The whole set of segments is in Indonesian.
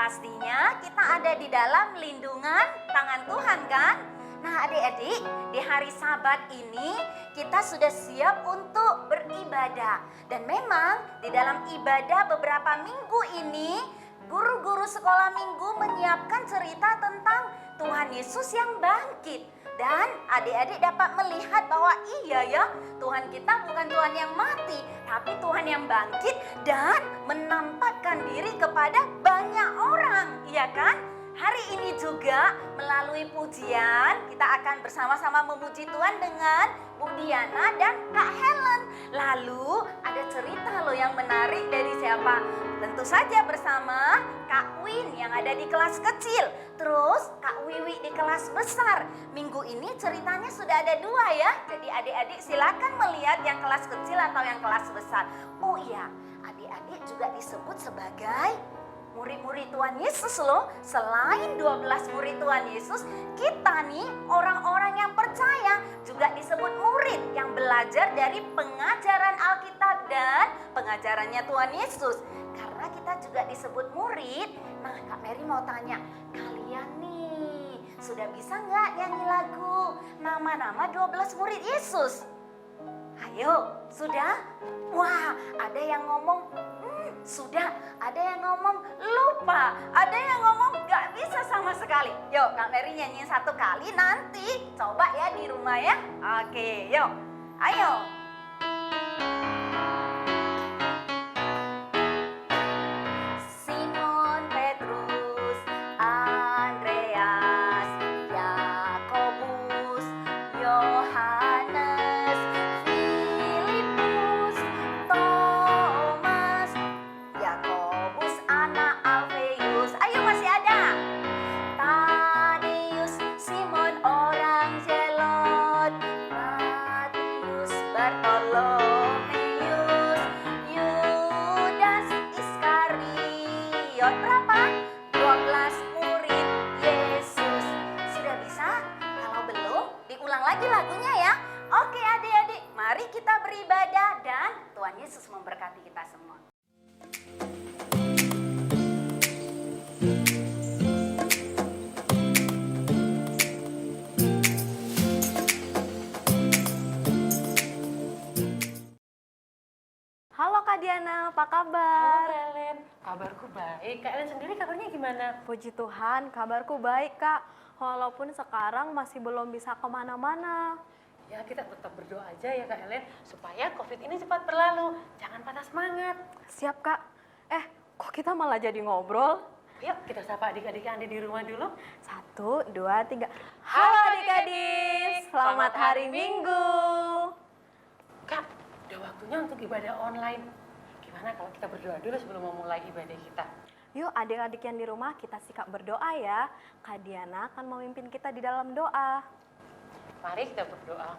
Pastinya kita ada di dalam lindungan tangan Tuhan kan? Nah adik-adik, di hari Sabat ini kita sudah siap untuk beribadah. Dan memang di dalam ibadah beberapa minggu ini, guru-guru sekolah minggu menyiapkan cerita tentang Tuhan Yesus yang bangkit. Dan adik-adik dapat melihat bahwa iya ya, Tuhan kita bukan Tuhan yang mati, tapi Tuhan yang bangkit dan menampakkan diri kepada banyak orang, iya kan? Hari ini juga melalui pujian kita akan bersama-sama memuji Tuhan dengan Bu Diana dan Kak Helen. Lalu ada cerita loh yang menarik dari siapa? Tentu saja bersama Kak Win yang ada di kelas kecil. Terus Kak Wiwi di kelas besar. Minggu ini ceritanya sudah ada 2 ya. Jadi adik-adik silakan melihat yang kelas kecil atau yang kelas besar. Oh iya, adik-adik juga disebut sebagai murid-murid Tuhan Yesus loh. Selain 12 murid Tuhan Yesus, kita nih orang-orang yang percaya juga disebut murid yang belajar dari pengajaran Alkitab dan pengajarannya Tuhan Yesus. Karena kita juga disebut murid, nah Kak Mary mau tanya, kalian nih sudah bisa nggak nyanyi lagu nama-nama 12 murid Yesus? Ayo, sudah? Wah, ada yang ngomong sudah, ada yang ngomong lupa, ada yang ngomong gak bisa sama sekali. Yuk Kak Mary nyanyiin 1 kali, nanti coba ya di rumah ya. Oke, yuk, ayo. Simon Petrus, Andreas, Yakobus, Yohanes, Filipus, Thomas, Yakobus anak Alfeus. Ayo masih ada. Tadeus, Simon orang Zelot, Matius, Bartolomeus, Yudas Iskariot. Berapa? 12 murid Yesus. Sudah bisa? Kalau belum, diulang lagi lagunya ya. Oke adik-adik, mari kita beribadah dan Tuhan Yesus memberkati kita semua. Halo Kak Diana, apa Halo kabar? Kak Ellen, kabarku baik. Kak Ellen sendiri kabarnya gimana? Puji Tuhan, kabarku baik Kak. Walaupun sekarang masih belum bisa kemana-mana. Ya kita tetap berdoa aja ya Kak Ellen, supaya COVID ini cepat berlalu. Jangan patah semangat. Siap Kak. Kok kita malah jadi ngobrol? Yuk kita sapa adik-adik yang ada di rumah dulu. 1, 2, 3. Halo adik-adik, selamat hari Minggu. Kak, udah waktunya untuk ibadah online. Gimana kalau kita berdoa dulu sebelum memulai ibadah kita? Yuk adik-adik yang di rumah kita sikap berdoa ya. Kak Diana akan memimpin kita di dalam doa. Mari kita berdoa.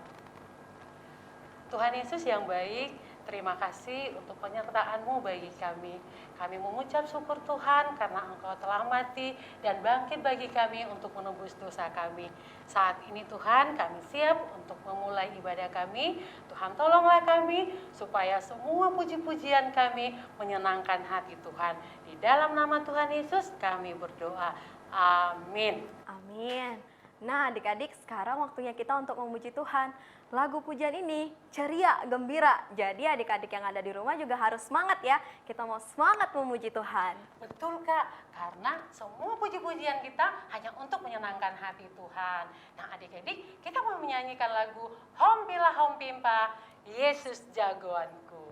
Tuhan Yesus yang baik, terima kasih untuk penyertaan-Mu bagi kami. Kami mengucap syukur Tuhan karena Engkau telah mati dan bangkit bagi kami untuk menebus dosa kami. Saat ini Tuhan kami siap untuk memulai ibadah kami. Tuhan tolonglah kami supaya semua puji-pujian kami menyenangkan hati Tuhan. Di dalam nama Tuhan Yesus kami berdoa. Amin. Amin. Nah adik-adik sekarang waktunya kita untuk memuji Tuhan. Lagu pujian ini ceria, gembira. Jadi adik-adik yang ada di rumah juga harus semangat ya. Kita mau semangat memuji Tuhan. Betul Kak, karena semua puji-pujian kita hanya untuk menyenangkan hati Tuhan. Nah adik-adik, kita mau menyanyikan lagu Hompila Hompimpa, Yesus Jagoanku.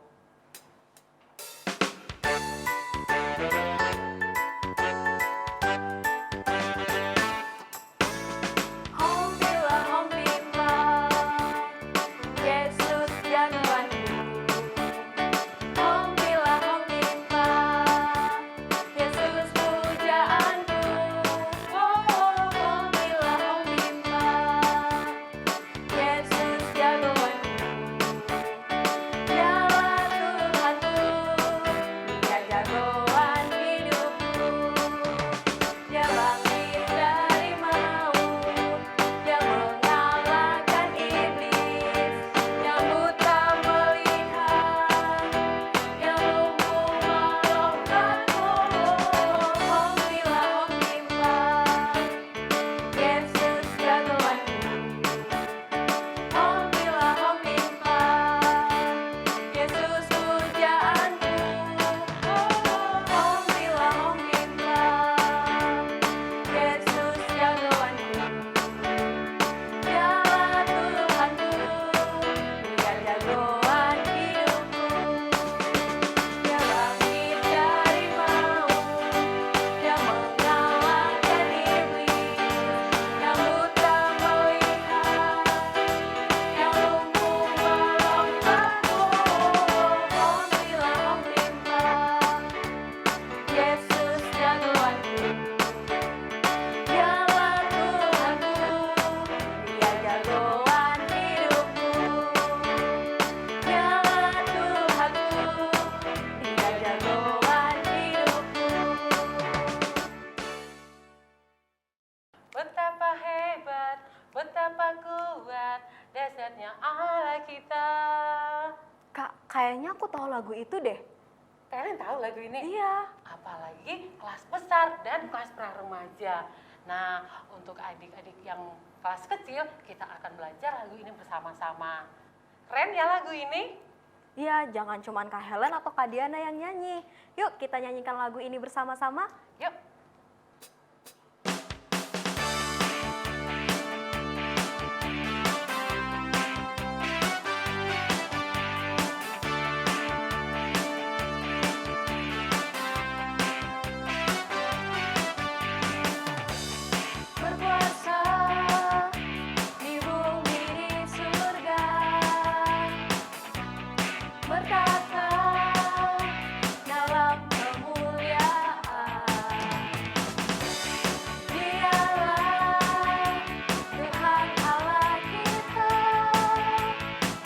Hompila hompimpa, Yesus jagoanku. Hompila hompimpa, Yesus pujaanku. Oh, hompila hompimpa, Yesus jagoanku. Dialah Tuhanku, Dia jagoan betapa hebat, betapa kuat dahsyatnya Allah kita. Kak, kayaknya aku tahu lagu itu deh. Kalian tahu lagu ini? Iya. Apalagi kelas besar dan kelas pra-remaja. Nah, untuk adik-adik yang kelas kecil, kita akan belajar lagu ini bersama-sama. Keren ya lagu ini? Iya, jangan cuman Kak Helen atau Kak Diana yang nyanyi. Yuk kita nyanyikan lagu ini bersama-sama. Yuk. Berpuasa di bumi di surga, bertata dalam kemuliaan. Dialah Tuhan Allah kita,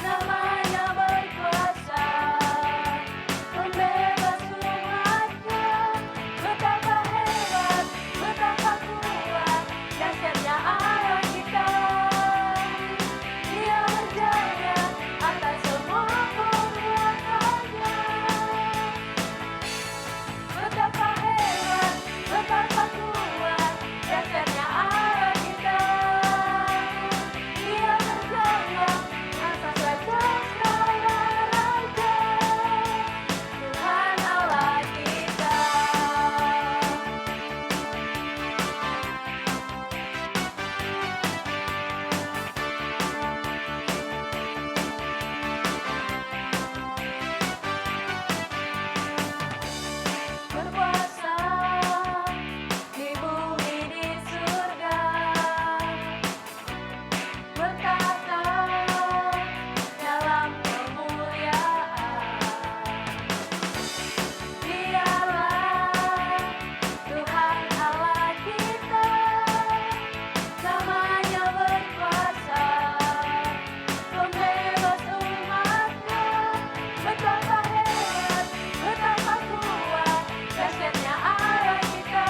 namanya berkuasa, membebas umatnya. Betapa hebat, betapa kuat, dahsyatnya Allah kita. Dia berjaya atas semua perbuatannya. Betapa hebat, betapa kuat, dahsyatnya Allah kita. Dia berjaya atas raja segala raja, Tuhan Allah kita. Berpuasa di bumi di surga, bertata dalam kemuliaan. Dialah Tuhan Allah kita, namanya berkuasa, pembebas umatnya. Betapa hebat, betapa kuat, dahsyatnya Allah kita.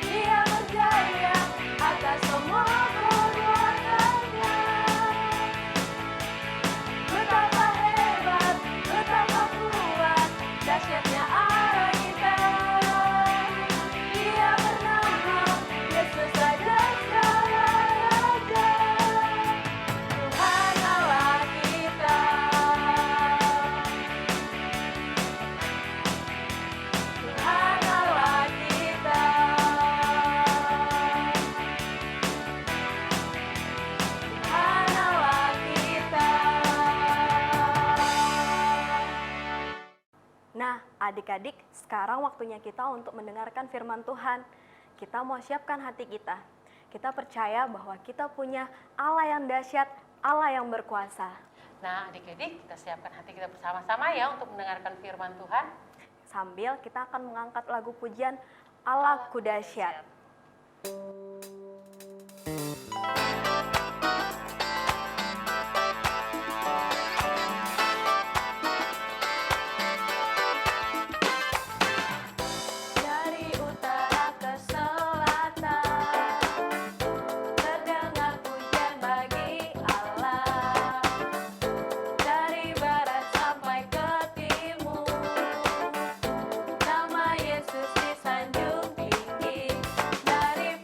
Dia berjaya atas semua perbuatannya. Betapa hebat, betapa kuat, dahsyatnya Allah kita. Dia bernama Yesus Raja segala raja, Tuhan Allah kita. Tuhan Allah kita. Tuhan Allah kita. Nah, adik-adik, sekarang waktunya kita untuk mendengarkan firman Tuhan. Kita mau siapkan hati kita. Kita percaya bahwa kita punya Allah yang dahsyat, Allah yang berkuasa. Nah, adik-adik, kita siapkan hati kita bersama-sama ya untuk mendengarkan firman Tuhan. Sambil kita akan mengangkat lagu pujian Allahku dahsyat. Dari utara ke selatan, terdengar pujian bagi Allah. Dari barat sampai ke timur, nama Yesus disanjung tinggi. Dari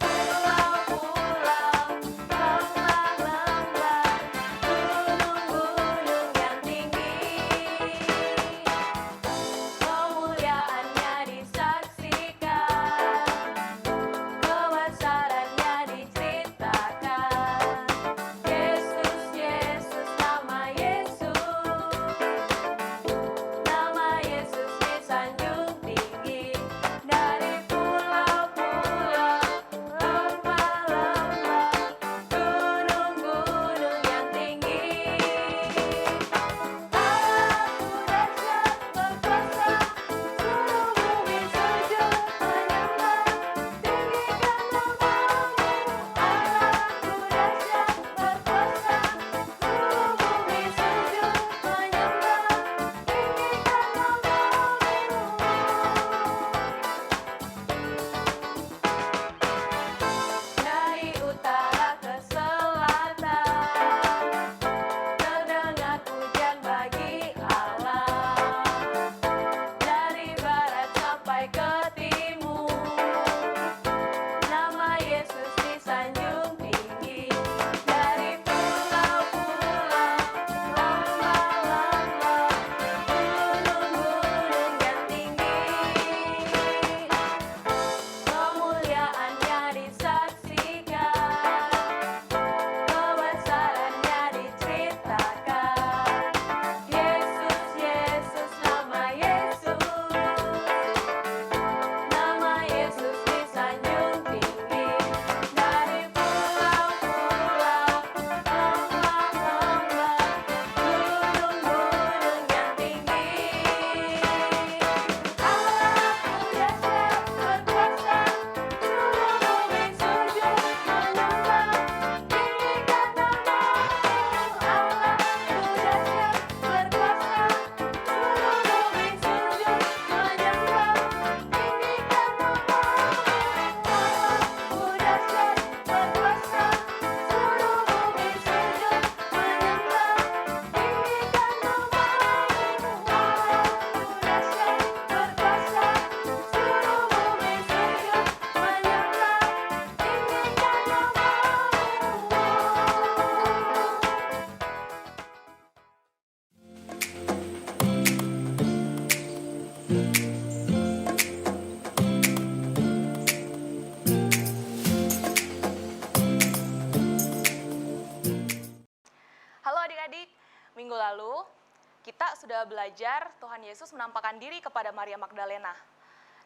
sudah belajar Tuhan Yesus menampakkan diri kepada Maria Magdalena.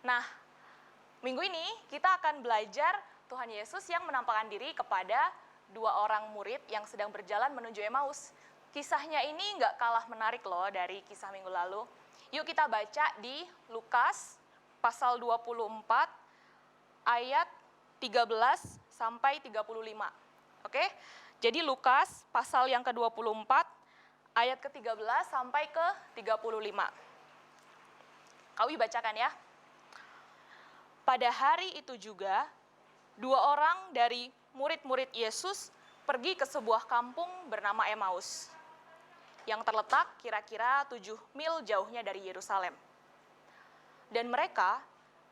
Nah, minggu ini kita akan belajar Tuhan Yesus yang menampakkan diri kepada dua orang murid yang sedang berjalan menuju Emmaus. Kisahnya ini nggak kalah menarik loh dari kisah minggu lalu. Yuk kita baca di Lukas pasal 24 ayat 13 sampai 35. Oke? Jadi Lukas pasal yang ke-24 ayat ke-13 sampai ke-35. Kawi bacakan ya. Pada hari itu juga, dua orang dari murid-murid Yesus pergi ke sebuah kampung bernama Emmaus, yang terletak kira-kira 7 mil jauhnya dari Yerusalem. Dan mereka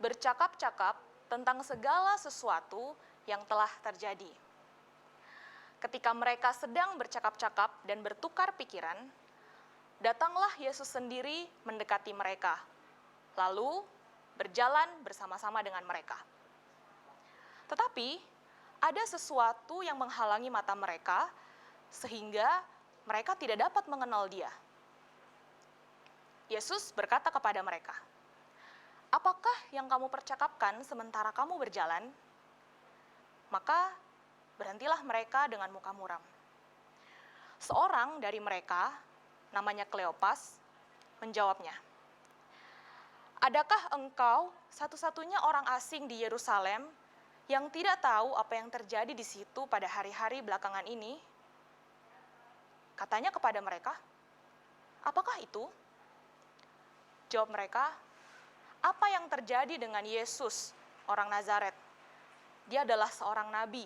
bercakap-cakap tentang segala sesuatu yang telah terjadi. Ketika mereka sedang bercakap-cakap dan bertukar pikiran, datanglah Yesus sendiri mendekati mereka, lalu berjalan bersama-sama dengan mereka. Tetapi ada sesuatu yang menghalangi mata mereka, sehingga mereka tidak dapat mengenal Dia. Yesus berkata kepada mereka, "Apakah yang kamu percakapkan sementara kamu berjalan?" Maka berhentilah mereka dengan muka muram. Seorang dari mereka, namanya Kleopas, menjawabnya, "Adakah engkau satu-satunya orang asing di Yerusalem yang tidak tahu apa yang terjadi di situ pada hari-hari belakangan ini?" Katanya kepada mereka, "Apakah itu?" Jawab mereka, "Apa yang terjadi dengan Yesus, orang Nazaret? Dia adalah seorang nabi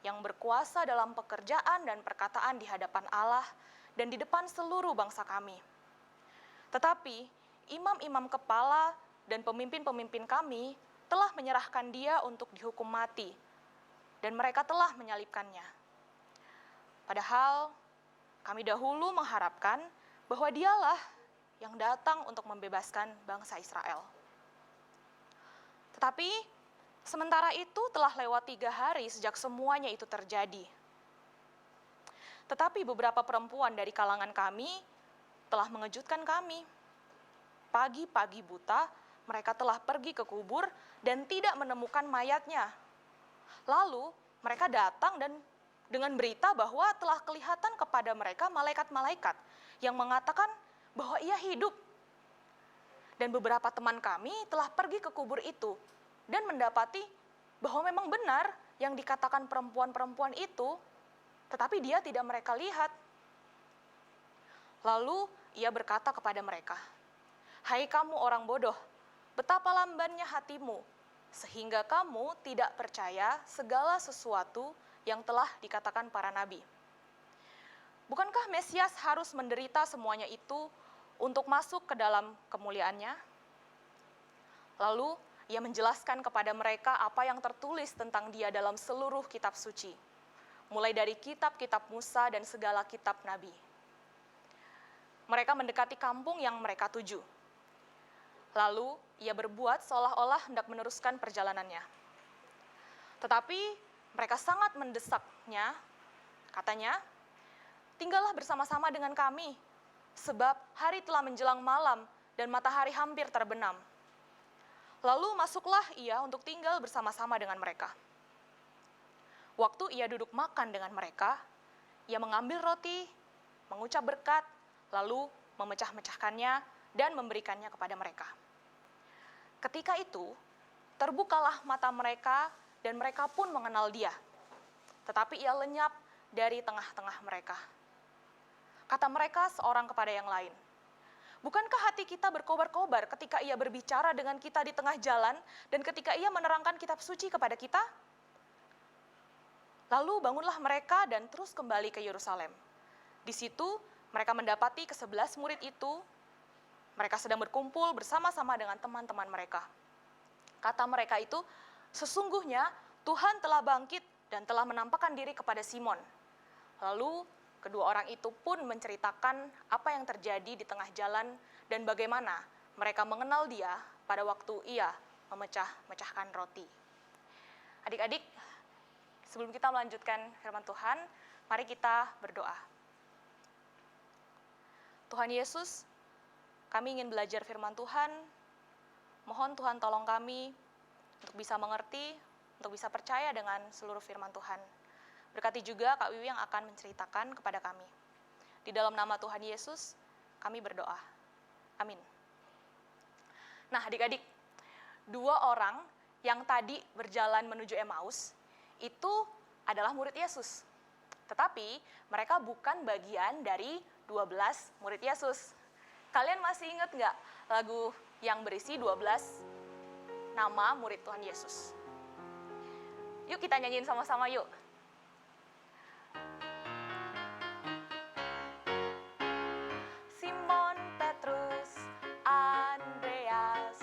yang berkuasa dalam pekerjaan dan perkataan di hadapan Allah dan di depan seluruh bangsa kami. Tetapi imam-imam kepala dan pemimpin-pemimpin kami telah menyerahkan Dia untuk dihukum mati, dan mereka telah menyalibkannya. Padahal kami dahulu mengharapkan bahwa Dialah yang datang untuk membebaskan bangsa Israel. Tetapi sementara itu telah lewat 3 hari sejak semuanya itu terjadi. Tetapi beberapa perempuan dari kalangan kami telah mengejutkan kami. Pagi-pagi buta, mereka telah pergi ke kubur dan tidak menemukan mayatnya. Lalu mereka datang dan dengan berita bahwa telah kelihatan kepada mereka malaikat-malaikat yang mengatakan bahwa Ia hidup. Dan beberapa teman kami telah pergi ke kubur itu dan mendapati bahwa memang benar yang dikatakan perempuan-perempuan itu, tetapi Dia tidak mereka lihat. Lalu Ia berkata kepada mereka, "Hai kamu orang bodoh, betapa lambannya hatimu, sehingga kamu tidak percaya segala sesuatu yang telah dikatakan para nabi. Bukankah Mesias harus menderita semuanya itu untuk masuk ke dalam kemuliaannya?" Lalu Ia menjelaskan kepada mereka apa yang tertulis tentang Dia dalam seluruh kitab suci, mulai dari kitab-kitab Musa dan segala kitab nabi. Mereka mendekati kampung yang mereka tuju. Lalu Ia berbuat seolah-olah hendak meneruskan perjalanannya. Tetapi mereka sangat mendesaknya, katanya, "Tinggallah bersama-sama dengan kami, sebab hari telah menjelang malam dan matahari hampir terbenam." Lalu masuklah Ia untuk tinggal bersama-sama dengan mereka. Waktu Ia duduk makan dengan mereka, Ia mengambil roti, mengucap berkat, lalu memecah-mecahkannya dan memberikannya kepada mereka. Ketika itu, terbukalah mata mereka dan mereka pun mengenal Dia. Tetapi Ia lenyap dari tengah-tengah mereka. Kata mereka seorang kepada yang lain, "Bukankah hati kita berkobar-kobar ketika Ia berbicara dengan kita di tengah jalan dan ketika Ia menerangkan kitab suci kepada kita?" Lalu bangunlah mereka dan terus kembali ke Yerusalem. Di situ mereka mendapati ke-11 murid itu. Mereka sedang berkumpul bersama-sama dengan teman-teman mereka. Kata mereka itu, "Sesungguhnya Tuhan telah bangkit dan telah menampakkan diri kepada Simon." Lalu kedua orang itu pun menceritakan apa yang terjadi di tengah jalan dan bagaimana mereka mengenal Dia pada waktu Ia memecah-mecahkan roti. Adik-adik, sebelum kita melanjutkan firman Tuhan, mari kita berdoa. Tuhan Yesus, kami ingin belajar firman Tuhan. Mohon Tuhan tolong kami untuk bisa mengerti, untuk bisa percaya dengan seluruh firman Tuhan. Berkati juga Kak Wiwi yang akan menceritakan kepada kami. Di dalam nama Tuhan Yesus, kami berdoa. Amin. Nah, adik-adik, 2 orang yang tadi berjalan menuju Emmaus, itu adalah murid Yesus. Tetapi mereka bukan bagian dari 12 murid Yesus. Kalian masih ingat nggak lagu yang berisi 12 nama murid Tuhan Yesus? Yuk kita nyanyiin sama-sama yuk. Simon Petrus, Andreas,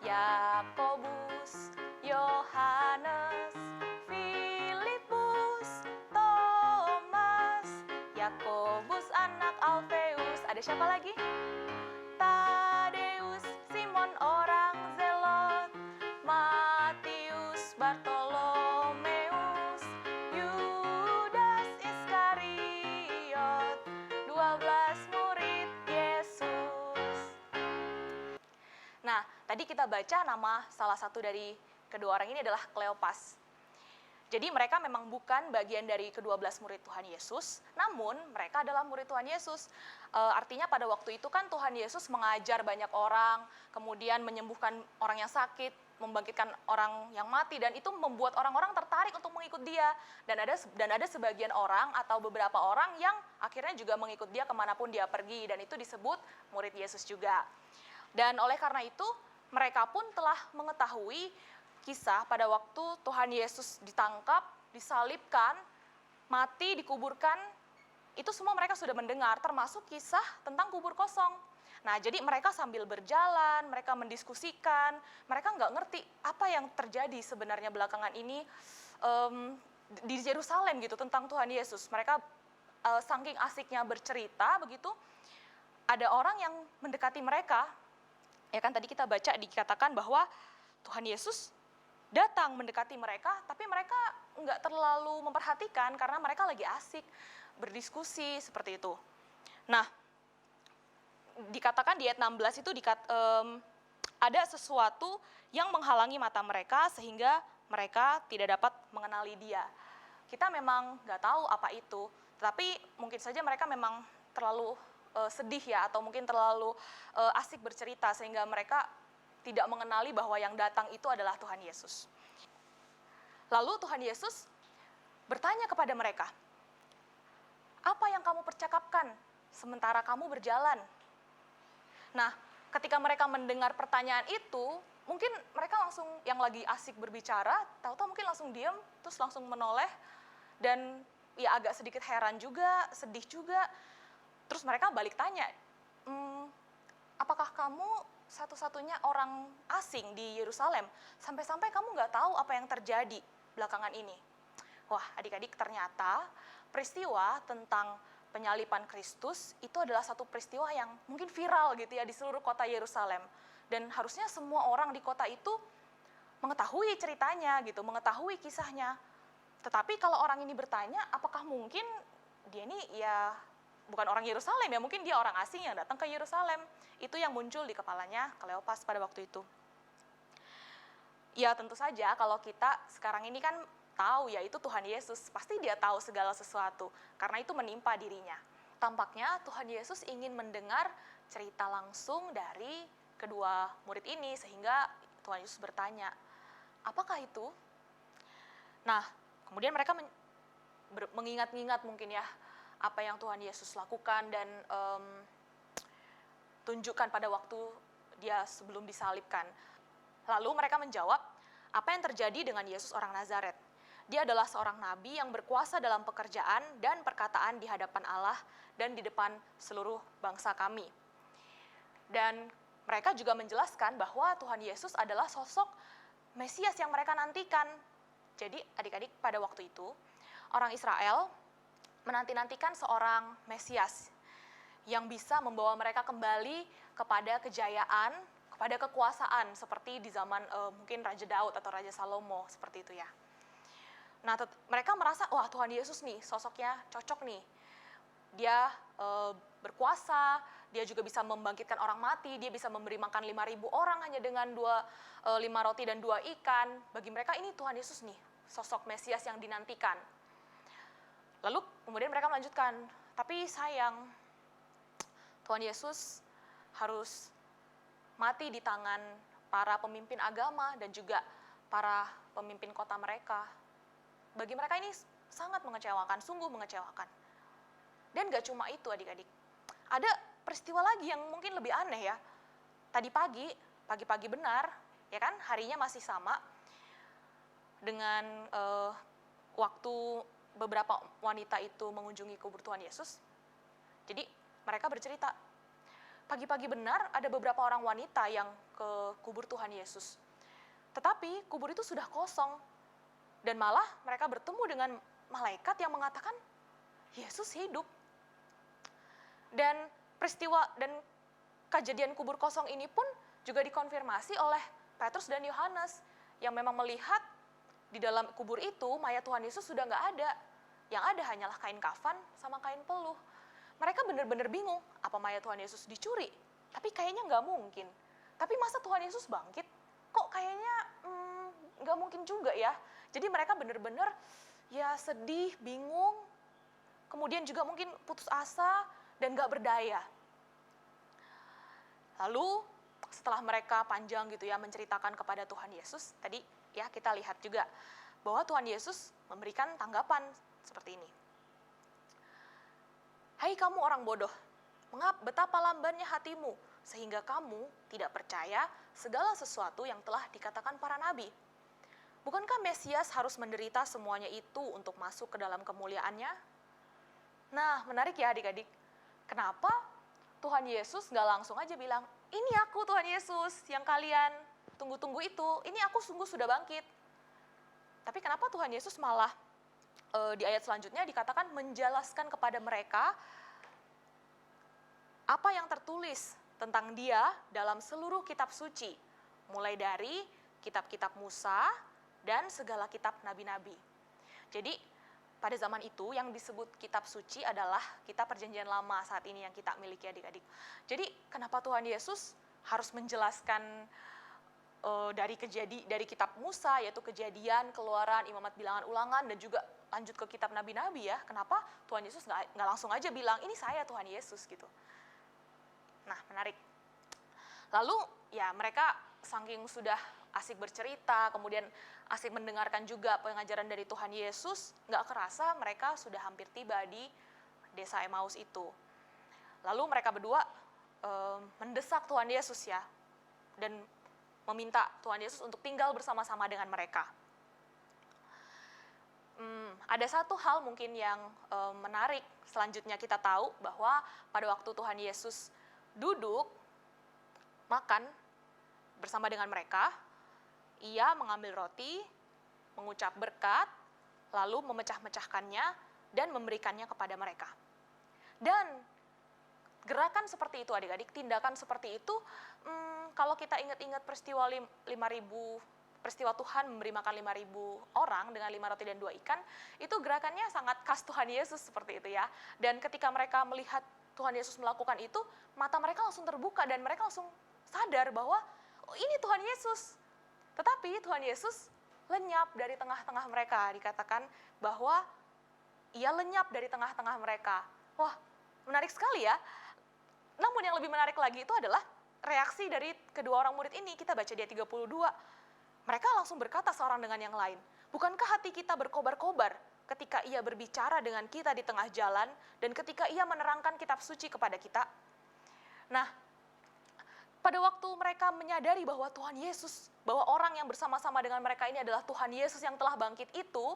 Yakobus, Yohanes, Filipus, Thomas, Yakobus anak Alfeus. Ada siapa lagi? Tadeus, Simon orang Zelot, Matius, Bartolomeus, Yudas Iskariot, 12 murid Yesus. Nah, tadi kita baca nama salah satu dari kedua orang ini adalah Kleopas. Jadi mereka memang bukan bagian dari ke-12 murid Tuhan Yesus, namun mereka adalah murid Tuhan Yesus. Artinya pada waktu itu kan Tuhan Yesus mengajar banyak orang, kemudian menyembuhkan orang yang sakit, membangkitkan orang yang mati, dan itu membuat orang-orang tertarik untuk mengikut dia. Dan ada sebagian orang atau beberapa orang yang akhirnya juga mengikut dia kemanapun dia pergi, dan itu disebut murid Yesus juga. Dan oleh karena itu, mereka pun telah mengetahui kisah pada waktu Tuhan Yesus ditangkap, disalibkan, mati, dikuburkan, itu semua mereka sudah mendengar, termasuk kisah tentang kubur kosong. Nah, jadi mereka sambil berjalan, mereka mendiskusikan, mereka nggak ngerti apa yang terjadi sebenarnya belakangan ini di Yerusalem gitu tentang Tuhan Yesus. Mereka saking asiknya bercerita begitu, ada orang yang mendekati mereka, ya kan tadi kita baca dikatakan bahwa Tuhan Yesus datang mendekati mereka, tapi mereka nggak terlalu memperhatikan karena mereka lagi asik berdiskusi seperti itu. Nah, dikatakan di ayat 16 itu ada sesuatu yang menghalangi mata mereka sehingga mereka tidak dapat mengenali dia. Kita memang nggak tahu apa itu, tapi mungkin saja mereka memang terlalu sedih ya, atau mungkin terlalu asik bercerita sehingga mereka tidak mengenali bahwa yang datang itu adalah Tuhan Yesus. Lalu Tuhan Yesus bertanya kepada mereka, apa yang kamu percakapkan sementara kamu berjalan? Nah, ketika mereka mendengar pertanyaan itu, mungkin mereka langsung yang lagi asik berbicara, tahu-tahu mungkin langsung diam, terus langsung menoleh, dan ya agak sedikit heran juga, sedih juga. Terus mereka balik tanya, apakah kamu satu-satunya orang asing di Yerusalem, sampai-sampai kamu nggak tahu apa yang terjadi belakangan ini? Wah, adik-adik, ternyata peristiwa tentang penyaliban Kristus itu adalah satu peristiwa yang mungkin viral gitu ya di seluruh kota Yerusalem. Dan harusnya semua orang di kota itu mengetahui ceritanya gitu, mengetahui kisahnya. Tetapi kalau orang ini bertanya, apakah mungkin dia ini ya bukan orang Yerusalem ya, mungkin dia orang asing yang datang ke Yerusalem. Itu yang muncul di kepalanya Kleopas pada waktu itu. Ya tentu saja kalau kita sekarang ini kan tahu ya itu Tuhan Yesus, pasti dia tahu segala sesuatu karena itu menimpa dirinya. Tampaknya Tuhan Yesus ingin mendengar cerita langsung dari kedua murid ini sehingga Tuhan Yesus bertanya, apakah itu? Nah, kemudian mereka mengingat-ingat mungkin ya apa yang Tuhan Yesus lakukan dan tunjukkan pada waktu dia sebelum disalibkan. Lalu mereka menjawab, apa yang terjadi dengan Yesus orang Nazaret? Dia adalah seorang nabi yang berkuasa dalam pekerjaan dan perkataan di hadapan Allah dan di depan seluruh bangsa kami. Dan mereka juga menjelaskan bahwa Tuhan Yesus adalah sosok Mesias yang mereka nantikan. Jadi adik-adik pada waktu itu, orang Israel menanti-nantikan seorang Mesias yang bisa membawa mereka kembali kepada kejayaan, kepada kekuasaan seperti di zaman mungkin Raja Daud atau Raja Salomo seperti itu ya. Nah, mereka merasa wah Tuhan Yesus nih sosoknya cocok nih. Dia berkuasa, dia juga bisa membangkitkan orang mati, dia bisa memberi makan 5.000 orang hanya dengan 5 roti dan 2 ikan. Bagi mereka ini Tuhan Yesus nih, sosok Mesias yang dinantikan. Lalu kemudian mereka melanjutkan, tapi sayang, Tuhan Yesus harus mati di tangan para pemimpin agama dan juga para pemimpin kota mereka. Bagi mereka ini sangat mengecewakan, sungguh mengecewakan. Dan gak cuma itu adik-adik. Ada peristiwa lagi yang mungkin lebih aneh ya. Tadi pagi benar, ya kan, harinya masih sama dengan waktu beberapa wanita itu mengunjungi kubur Tuhan Yesus. Jadi mereka bercerita, pagi-pagi benar ada beberapa orang wanita yang ke kubur Tuhan Yesus. Tetapi kubur itu sudah kosong. Dan malah mereka bertemu dengan malaikat yang mengatakan, Yesus hidup. Dan peristiwa dan kejadian kubur kosong ini pun juga dikonfirmasi oleh Petrus dan Yohanes yang memang melihat di dalam kubur itu mayat Tuhan Yesus sudah nggak ada. Yang ada hanyalah kain kafan sama kain peluh. Mereka benar-benar bingung, apa mayat Tuhan Yesus dicuri? Tapi kayaknya nggak mungkin. Tapi masa Tuhan Yesus bangkit? Kok kayaknya nggak mungkin juga ya? Jadi mereka benar-benar ya sedih, bingung, kemudian juga mungkin putus asa dan nggak berdaya. Lalu setelah mereka panjang gitu ya menceritakan kepada Tuhan Yesus, tadi ya kita lihat juga bahwa Tuhan Yesus memberikan tanggapan seperti ini. Hai kamu orang bodoh, betapa lambannya hatimu sehingga kamu tidak percaya segala sesuatu yang telah dikatakan para nabi. Bukankah Mesias harus menderita semuanya itu untuk masuk ke dalam kemuliaannya? Nah, menarik ya adik-adik. Kenapa Tuhan Yesus nggak langsung aja bilang, ini aku Tuhan Yesus yang kalian tunggu-tunggu itu, ini aku sungguh sudah bangkit. Tapi kenapa Tuhan Yesus malah di ayat selanjutnya dikatakan menjelaskan kepada mereka apa yang tertulis tentang dia dalam seluruh kitab suci, mulai dari kitab-kitab Musa, dan segala kitab nabi-nabi. Jadi pada zaman itu yang disebut kitab suci adalah kitab perjanjian lama saat ini yang kita miliki adik-adik. Jadi kenapa Tuhan Yesus harus menjelaskan dari kitab Musa, yaitu Kejadian, Keluaran, Imamat, Bilangan, Ulangan, dan juga lanjut ke kitab nabi-nabi ya. Kenapa Tuhan Yesus nggak langsung aja bilang, ini saya Tuhan Yesus gitu. Nah menarik. Lalu ya mereka saking sudah asik bercerita, kemudian asik mendengarkan juga pengajaran dari Tuhan Yesus, nggak kerasa mereka sudah hampir tiba di desa Emmaus itu. Lalu mereka berdua mendesak Tuhan Yesus ya, dan meminta Tuhan Yesus untuk tinggal bersama-sama dengan mereka. Ada satu hal mungkin yang menarik selanjutnya kita tahu bahwa pada waktu Tuhan Yesus duduk makan bersama dengan mereka, ia mengambil roti, mengucap berkat, lalu memecah-mecahkannya dan memberikannya kepada mereka. Dan gerakan seperti itu adik-adik, tindakan seperti itu, kalau kita ingat-ingat peristiwa 5.000, peristiwa Tuhan memberi makan 5.000 orang dengan 5 roti dan 2 ikan, itu gerakannya sangat khas Tuhan Yesus seperti itu ya. Dan ketika mereka melihat Tuhan Yesus melakukan itu, mata mereka langsung terbuka dan mereka langsung sadar bahwa oh, ini Tuhan Yesus. Tetapi Tuhan Yesus lenyap dari tengah-tengah mereka, dikatakan bahwa ia lenyap dari tengah-tengah mereka. Wah, menarik sekali ya. Namun yang lebih menarik lagi itu adalah reaksi dari kedua orang murid ini. Kita baca di ayat 32. Mereka langsung berkata seorang dengan yang lain, bukankah hati kita berkobar-kobar ketika ia berbicara dengan kita di tengah jalan dan ketika ia menerangkan kitab suci kepada kita? Nah, pada waktu mereka menyadari bahwa Tuhan Yesus, bahwa orang yang bersama-sama dengan mereka ini adalah Tuhan Yesus yang telah bangkit itu,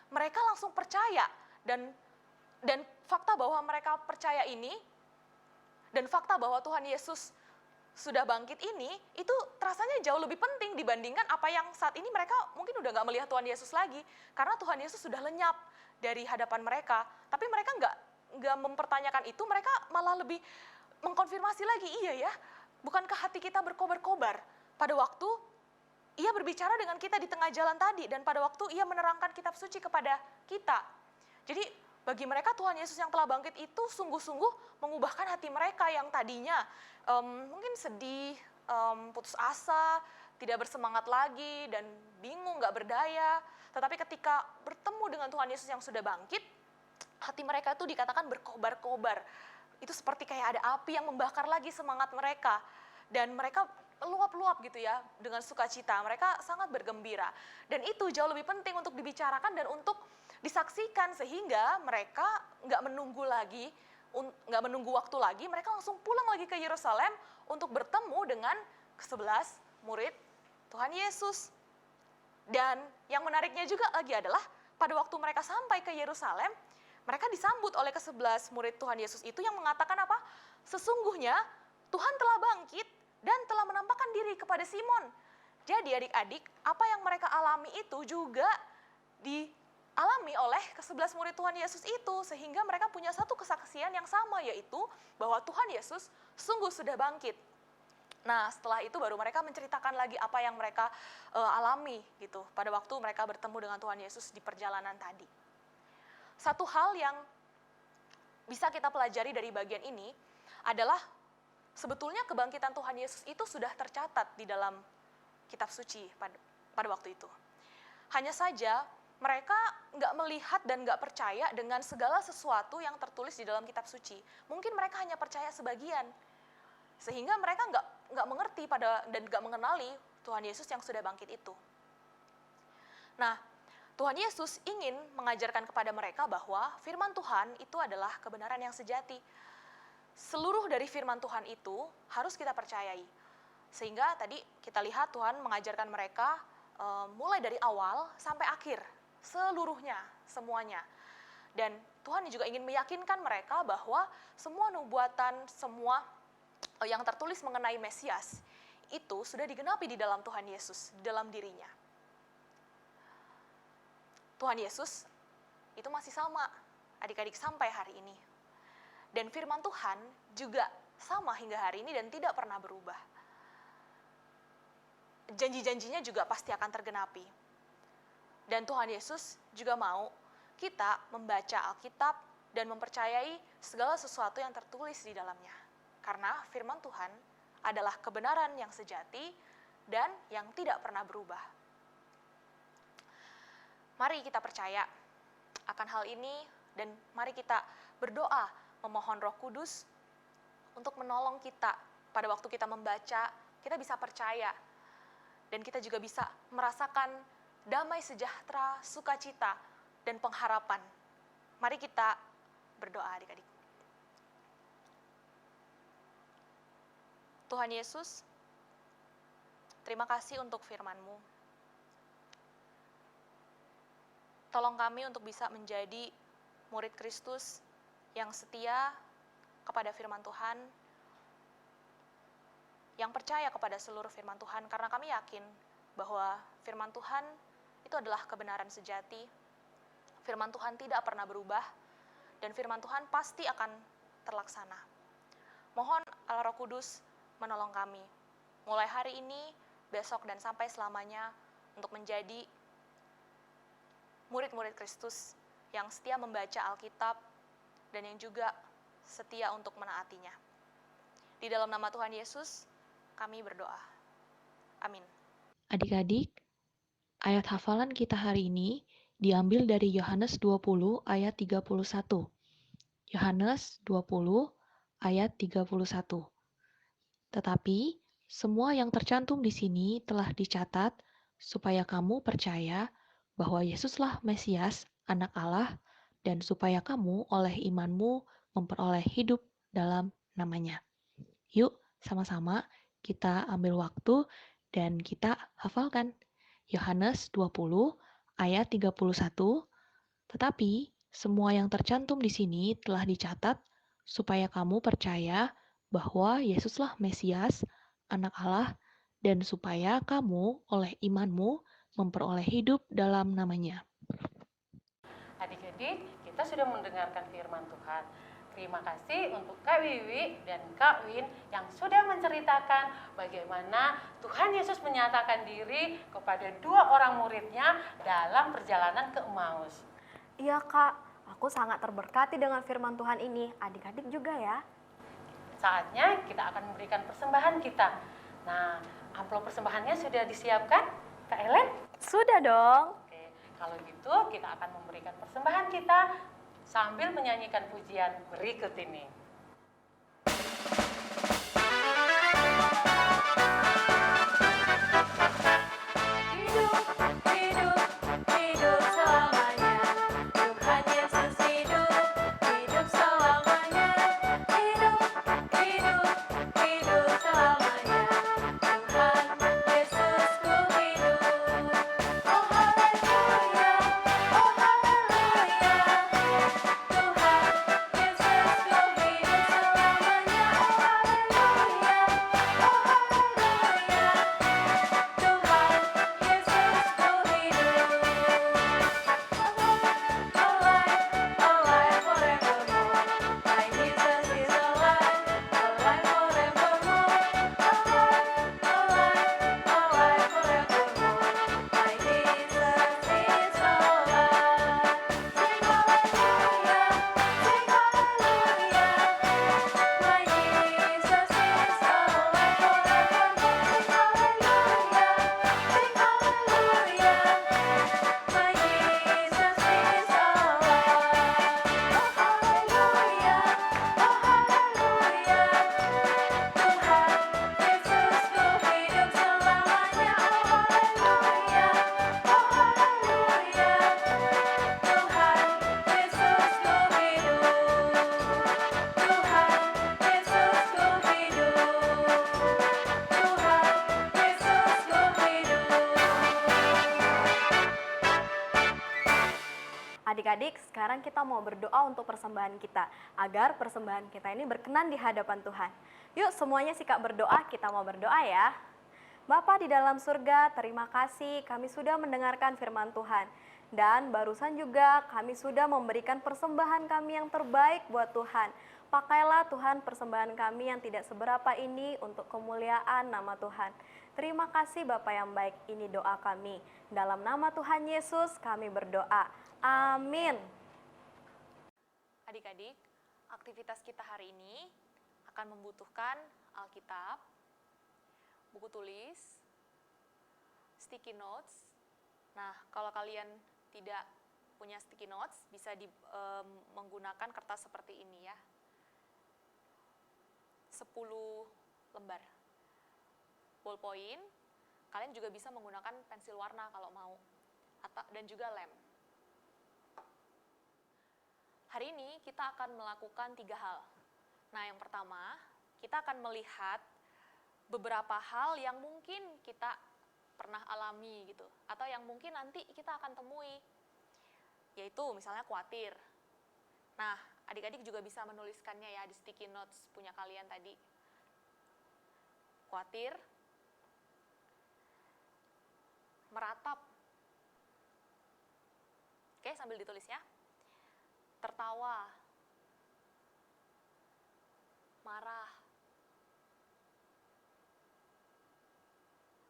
mereka langsung percaya. Dan fakta bahwa mereka percaya ini, dan fakta bahwa Tuhan Yesus sudah bangkit ini, itu rasanya jauh lebih penting dibandingkan apa yang saat ini mereka mungkin udah nggak melihat Tuhan Yesus lagi. Karena Tuhan Yesus sudah lenyap dari hadapan mereka. Tapi mereka nggak mempertanyakan itu, mereka malah lebih mengkonfirmasi lagi, iya ya, bukankah hati kita berkobar-kobar pada waktu ia berbicara dengan kita di tengah jalan tadi dan pada waktu ia menerangkan kitab suci kepada kita. Jadi bagi mereka Tuhan Yesus yang telah bangkit itu sungguh-sungguh mengubahkan hati mereka yang tadinya mungkin sedih, putus asa, tidak bersemangat lagi, dan bingung, gak berdaya. Tetapi ketika bertemu dengan Tuhan Yesus yang sudah bangkit, hati mereka itu dikatakan berkobar-kobar. Itu seperti kayak ada api yang membakar lagi semangat mereka. Dan mereka meluap-luap gitu ya, dengan sukacita. Mereka sangat bergembira. Dan itu jauh lebih penting untuk dibicarakan dan untuk disaksikan, sehingga mereka nggak menunggu waktu lagi, mereka langsung pulang lagi ke Yerusalem untuk bertemu dengan ke-11 murid Tuhan Yesus. Dan yang menariknya juga lagi adalah pada waktu mereka sampai ke Yerusalem, mereka disambut oleh ke-11 murid Tuhan Yesus itu yang mengatakan apa? Sesungguhnya Tuhan telah bangkit dan telah menampakkan diri kepada Simon. Jadi adik-adik, apa yang mereka alami itu juga dialami oleh ke-11 murid Tuhan Yesus itu, sehingga mereka punya satu kesaksian yang sama, yaitu bahwa Tuhan Yesus sungguh sudah bangkit. Nah, setelah itu baru mereka menceritakan lagi apa yang mereka alami gitu pada waktu mereka bertemu dengan Tuhan Yesus di perjalanan tadi. Satu hal yang bisa kita pelajari dari bagian ini adalah sebetulnya kebangkitan Tuhan Yesus itu sudah tercatat di dalam kitab suci pada waktu itu. Hanya saja mereka nggak melihat dan nggak percaya dengan segala sesuatu yang tertulis di dalam kitab suci. Mungkin mereka hanya percaya sebagian, sehingga mereka nggak mengerti dan nggak mengenali Tuhan Yesus yang sudah bangkit itu. Nah, Tuhan Yesus ingin mengajarkan kepada mereka bahwa firman Tuhan itu adalah kebenaran yang sejati. Seluruh dari firman Tuhan itu harus kita percayai. Sehingga tadi kita lihat Tuhan mengajarkan mereka mulai dari awal sampai akhir, seluruhnya, semuanya. Dan Tuhan juga ingin meyakinkan mereka bahwa semua nubuatan, semua yang tertulis mengenai Mesias itu sudah digenapi di dalam Tuhan Yesus, di dalam dirinya. Tuhan Yesus itu masih sama, adik-adik, sampai hari ini. Dan firman Tuhan juga sama hingga hari ini dan tidak pernah berubah. Janji-janjinya juga pasti akan tergenapi. Dan Tuhan Yesus juga mau kita membaca Alkitab dan mempercayai segala sesuatu yang tertulis di dalamnya. Karena firman Tuhan adalah kebenaran yang sejati dan yang tidak pernah berubah. Mari kita percaya akan hal ini dan mari kita berdoa memohon Roh Kudus untuk menolong kita pada waktu kita membaca, kita bisa percaya dan kita juga bisa merasakan damai sejahtera, sukacita, dan pengharapan. Mari kita berdoa adik-adik. Tuhan Yesus, terima kasih untuk firman-Mu. Tolong kami untuk bisa menjadi murid Kristus yang setia kepada firman Tuhan, yang percaya kepada seluruh firman Tuhan, karena kami yakin bahwa firman Tuhan itu adalah kebenaran sejati, firman Tuhan tidak pernah berubah, dan firman Tuhan pasti akan terlaksana. Mohon Allah Roh Kudus menolong kami, mulai hari ini, besok, dan sampai selamanya, untuk menjadi murid-murid Kristus yang setia membaca Alkitab dan yang juga setia untuk menaatinya. Di dalam nama Tuhan Yesus, kami berdoa. Amin. Adik-adik, ayat hafalan kita hari ini diambil dari Yohanes 20 ayat 31. Yohanes 20 ayat 31. Tetapi semua yang tercantum di sini telah dicatat supaya kamu percaya bahwa Yesuslah Mesias, Anak Allah, dan supaya kamu oleh imanmu memperoleh hidup dalam namanya. Yuk, sama-sama kita ambil waktu dan kita hafalkan. Yohanes 20 ayat 31. Tetapi semua yang tercantum di sini telah dicatat supaya kamu percaya bahwa Yesuslah Mesias, Anak Allah, dan supaya kamu oleh imanmu memperoleh hidup dalam namanya. Adik-adik, kita sudah mendengarkan firman Tuhan. Terima kasih untuk Kak Wiwi dan Kak Win yang sudah menceritakan bagaimana Tuhan Yesus menyatakan diri kepada 2 orang muridnya dalam perjalanan ke Emmaus. Iya Kak, Aku sangat terberkati dengan firman Tuhan ini. Adik-adik juga ya. Saatnya kita akan memberikan persembahan kita. Nah, amplop persembahannya sudah disiapkan, Kak Ellen? Sudah dong. Oke, kalau gitu kita akan memberikan persembahan kita sambil menyanyikan pujian berikut ini. Hidup, hidup, hidup selamanya. Tuhan Yesus hidup, hidup selamanya. Hidup, hidup, hidup selamanya. Tuhan Yesusku hidup. Oh haleluya, oh haleluya. Tuhan Yesusku hidup selamanya. Oh haleluya, oh haleluya. Tuhan Yesusku hidup. Alive, alive forevermore. My Jesus is alive, alive forevermore. Alive, alive, alive forevermore. My Jesus is alive. Sing hallelujah, sing hallelujah. My Jesus is alive forevermore. Sing hallelujah, sing hallelujah. My Jesus is alive. Oh hallelujah, oh hallelujah. Tuhan Yesusku hidup selamanya. Oh hallelujah, oh hallelujah. Tuhan Yesusku hidup. Tuhan Yesusku hidup. Tuhan Yesusku hidup. Adik-adik, sekarang kita mau berdoa untuk persembahan kita, agar persembahan kita ini berkenan di hadapan Tuhan. Yuk semuanya sikap berdoa, kita mau berdoa ya. Bapa di dalam surga, terima kasih kami sudah mendengarkan firman Tuhan. Dan barusan juga kami sudah memberikan persembahan kami yang terbaik buat Tuhan. Pakailah Tuhan persembahan kami yang tidak seberapa ini untuk kemuliaan nama Tuhan. Terima kasih Bapa yang baik, ini doa kami. Dalam nama Tuhan Yesus kami berdoa. Amin. Adik-adik, aktivitas kita hari ini akan membutuhkan Alkitab, buku tulis, sticky notes. Nah, kalau kalian tidak punya sticky notes, bisa menggunakan kertas seperti ini ya. 10 lembar. Ballpoint, kalian juga bisa menggunakan pensil warna kalau mau. Dan juga lem. Hari ini kita akan melakukan 3 hal. Nah, yang pertama, kita akan melihat beberapa hal yang mungkin kita pernah alami gitu, atau yang mungkin nanti kita akan temui, yaitu misalnya khawatir. Nah, adik-adik juga bisa menuliskannya ya di sticky notes punya kalian tadi. Khawatir, meratap. Oke, sambil ditulis ya. Tertawa, marah,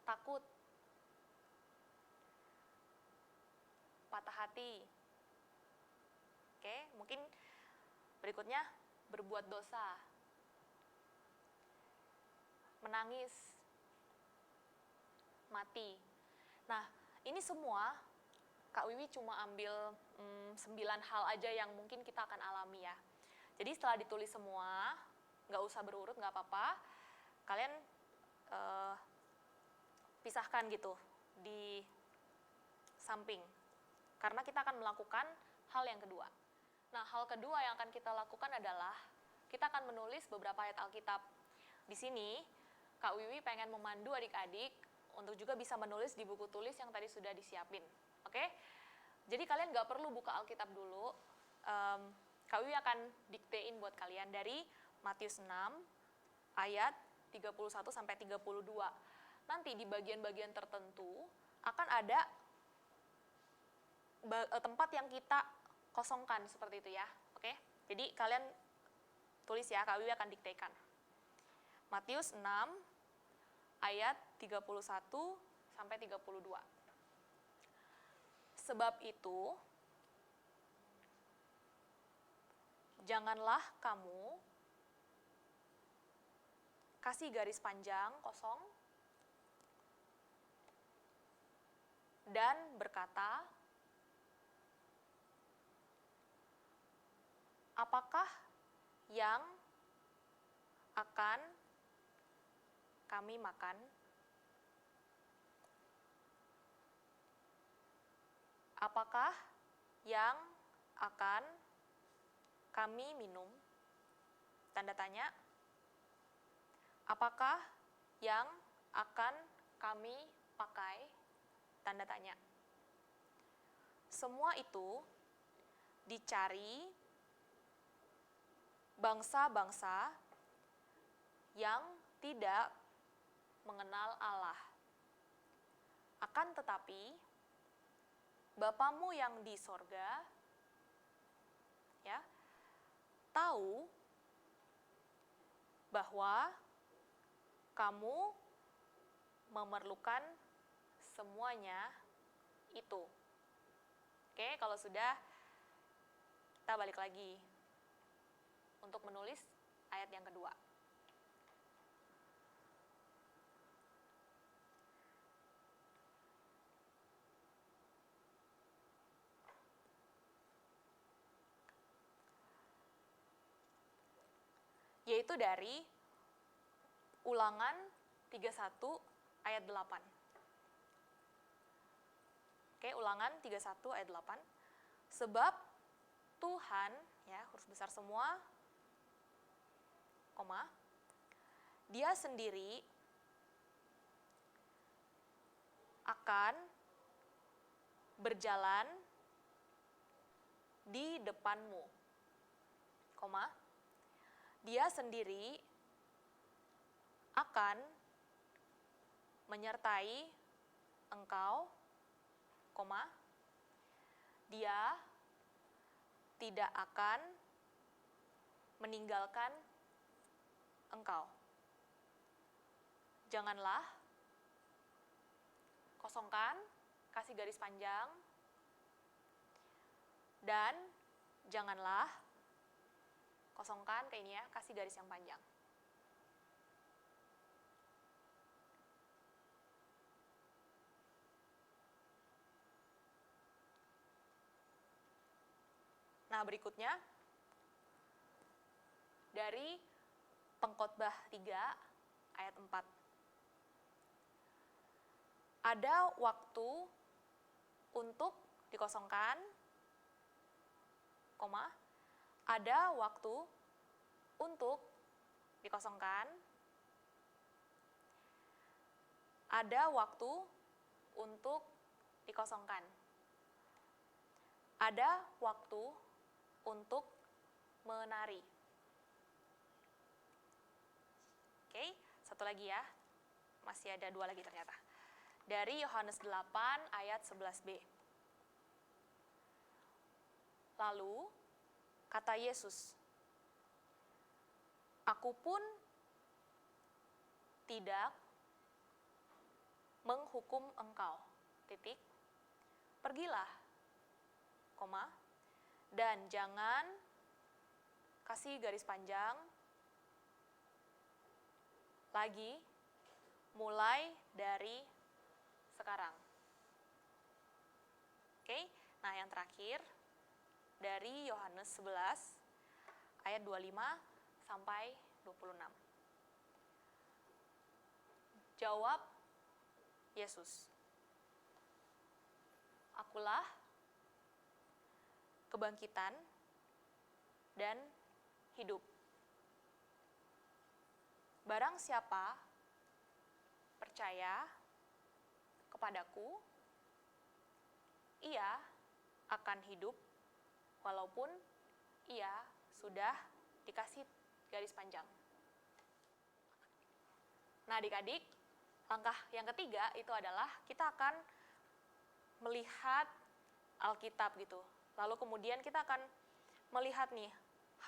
takut, patah hati. Oke, mungkin berikutnya berbuat dosa, menangis, mati. Nah, ini semua Kak Wiwi cuma ambil 9 hal aja yang mungkin kita akan alami ya. Jadi setelah ditulis semua, nggak usah berurut, nggak apa-apa. Kalian pisahkan gitu di samping. Karena kita akan melakukan hal yang kedua. Nah, hal kedua yang akan kita lakukan adalah kita akan menulis beberapa ayat Alkitab. Di sini, Kak Wiwi pengen memandu adik-adik untuk juga bisa menulis di buku tulis yang tadi sudah disiapin. Oke? Jadi kalian nggak perlu buka Alkitab dulu. Kak Wiwi akan diktein buat kalian dari Matius 6 ayat 31 sampai 32. Nanti di bagian-bagian tertentu akan ada tempat yang kita kosongkan seperti itu ya. Oke? Jadi kalian tulis ya, Kak Wiwi akan diktekan. Matius 6 ayat 31 sampai 32. Sebab itu, Janganlah kamu kasih garis panjang kosong dan berkata, apakah yang akan kami makan? Apakah yang akan kami minum? Tanda tanya. Apakah yang akan kami pakai? Tanda tanya. Semua itu dicari bangsa-bangsa yang tidak mengenal Allah. Akan tetapi, Bapamu yang di sorga, ya, tahu bahwa kamu memerlukan semuanya itu. Oke, kalau sudah, kita balik lagi untuk menulis ayat yang kedua. Yaitu dari Ulangan 31 ayat 8. Oke, Ulangan 31 ayat 8. Sebab Tuhan, ya, huruf besar semua, koma, Dia sendiri akan berjalan di depanmu, koma, Dia sendiri akan menyertai engkau, koma, Dia tidak akan meninggalkan engkau. Janganlah, kosongkan, kasih garis panjang, dan janganlah, kosongkan kayak ini ya, kasih garis yang panjang. Nah, berikutnya dari Pengkhotbah 3 ayat 4. Ada waktu untuk dikosongkan, koma, ada waktu untuk dikosongkan, ada waktu untuk dikosongkan, ada waktu untuk menari. Oke, satu lagi ya. Masih ada 2 lagi ternyata. Dari Yohanes 8 ayat 11b. Lalu, kata Yesus, aku pun tidak menghukum engkau, titik. Pergilah, koma, dan jangan, kasih garis panjang, lagi, mulai dari sekarang. Oke, nah yang terakhir, dari Yohanes 11, ayat 25 sampai 26. Jawab Yesus, akulah kebangkitan dan hidup. Barang siapa percaya kepadaku, ia akan hidup walaupun ia sudah dikasih garis panjang. Nah, adik-adik, langkah yang ketiga itu adalah kita akan melihat Alkitab gitu. Lalu kemudian kita akan melihat nih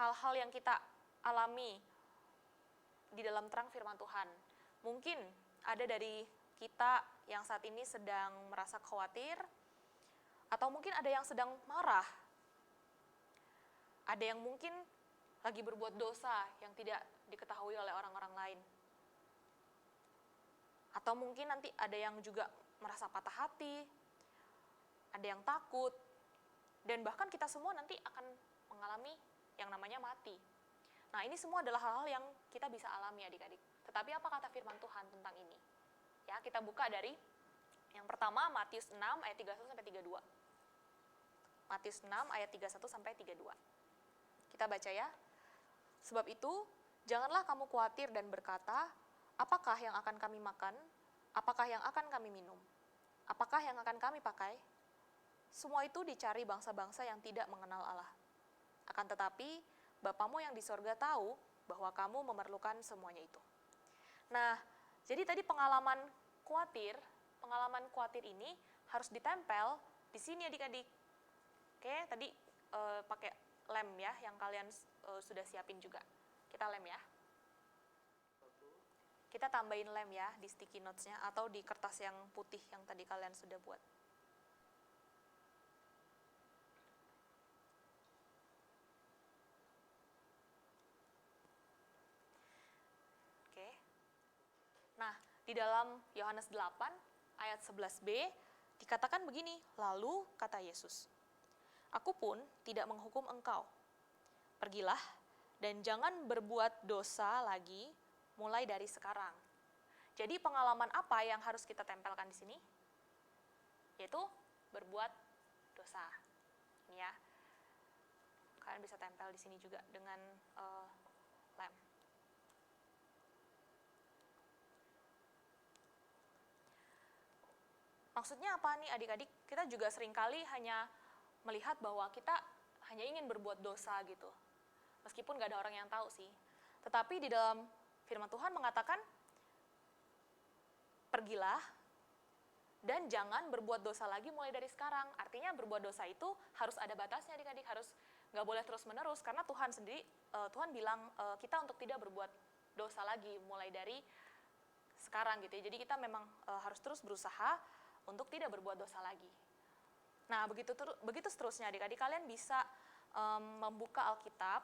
hal-hal yang kita alami di dalam terang firman Tuhan. Mungkin ada dari kita yang saat ini sedang merasa khawatir, atau mungkin ada yang sedang marah. Ada yang mungkin lagi berbuat dosa yang tidak diketahui oleh orang-orang lain. Atau mungkin nanti ada yang juga merasa patah hati, ada yang takut, dan bahkan kita semua nanti akan mengalami yang namanya mati. Nah, ini semua adalah hal-hal yang kita bisa alami adik-adik. Tetapi apa kata firman Tuhan tentang ini? Ya, kita buka dari yang pertama Matius 6 ayat 31 sampai 32. Matius 6 ayat 31 sampai 32. Kita baca ya. Sebab itu, janganlah kamu khawatir dan berkata, apakah yang akan kami makan? Apakah yang akan kami minum? Apakah yang akan kami pakai? Semua itu dicari bangsa-bangsa yang tidak mengenal Allah. Akan tetapi, Bapamu yang di sorga tahu bahwa kamu memerlukan semuanya itu. Nah, jadi tadi pengalaman khawatir ini harus ditempel di sini adik-adik. Oke, tadi pakai lem ya, yang kalian sudah siapin juga. Kita lem ya. Kita tambahin lem ya di sticky notes-nya atau di kertas yang putih yang tadi kalian sudah buat. Oke. Nah, di dalam Yohanes 8 ayat 11b dikatakan begini, lalu kata Yesus, "Aku pun tidak menghukum engkau. Pergilah dan jangan berbuat dosa lagi mulai dari sekarang." Jadi pengalaman apa yang harus kita tempelkan di sini? Yaitu berbuat dosa. Ini ya. Kalian bisa tempel di sini juga dengan lem. Maksudnya apa nih adik-adik? Kita juga seringkali hanya melihat bahwa kita hanya ingin berbuat dosa gitu. Meskipun gak ada orang yang tahu sih. Tetapi di dalam firman Tuhan mengatakan, pergilah dan jangan berbuat dosa lagi mulai dari sekarang. Artinya berbuat dosa itu harus ada batasnya adik-adik, harus gak boleh terus-menerus. Karena Tuhan sendiri, Tuhan bilang kita untuk tidak berbuat dosa lagi mulai dari sekarang gitu ya. Jadi kita memang harus terus berusaha untuk tidak berbuat dosa lagi. Nah, begitu seterusnya adik-adik, kalian bisa membuka Alkitab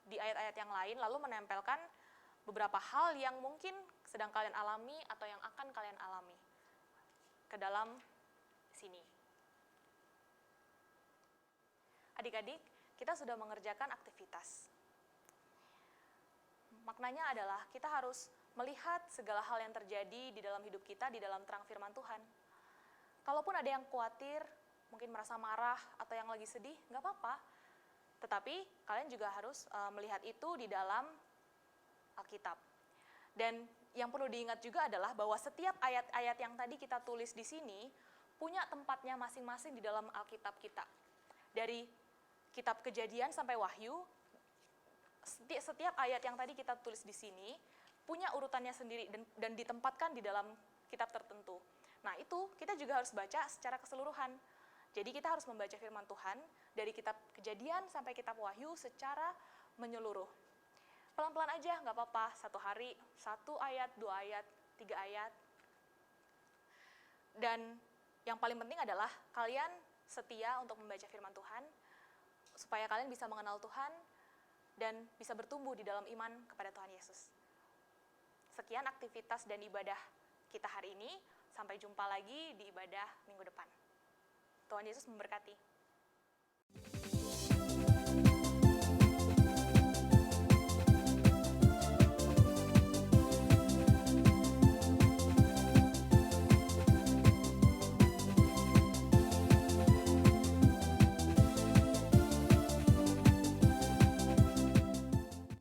di ayat-ayat yang lain, lalu menempelkan beberapa hal yang mungkin sedang kalian alami atau yang akan kalian alami ke dalam sini. Adik-adik, kita sudah mengerjakan aktivitas. Maknanya adalah kita harus melihat segala hal yang terjadi di dalam hidup kita, di dalam terang firman Tuhan. Kalaupun ada yang khawatir, mungkin merasa marah, atau yang lagi sedih, nggak apa-apa. Tetapi kalian juga harus melihat itu di dalam Alkitab. Dan yang perlu diingat juga adalah bahwa setiap ayat-ayat yang tadi kita tulis di sini punya tempatnya masing-masing di dalam Alkitab kita. Dari kitab Kejadian sampai Wahyu, setiap ayat yang tadi kita tulis di sini punya urutannya sendiri dan ditempatkan di dalam kitab tertentu. Nah, itu kita juga harus baca secara keseluruhan. Jadi kita harus membaca firman Tuhan dari kitab Kejadian sampai kitab Wahyu secara menyeluruh. Pelan-pelan aja, nggak apa-apa. Satu hari, 1 ayat, 2 ayat, 3 ayat. Dan yang paling penting adalah kalian setia untuk membaca firman Tuhan, supaya kalian bisa mengenal Tuhan dan bisa bertumbuh di dalam iman kepada Tuhan Yesus. Sekian aktivitas dan ibadah kita hari ini. Sampai jumpa lagi di ibadah minggu depan. Tuhan Yesus memberkati.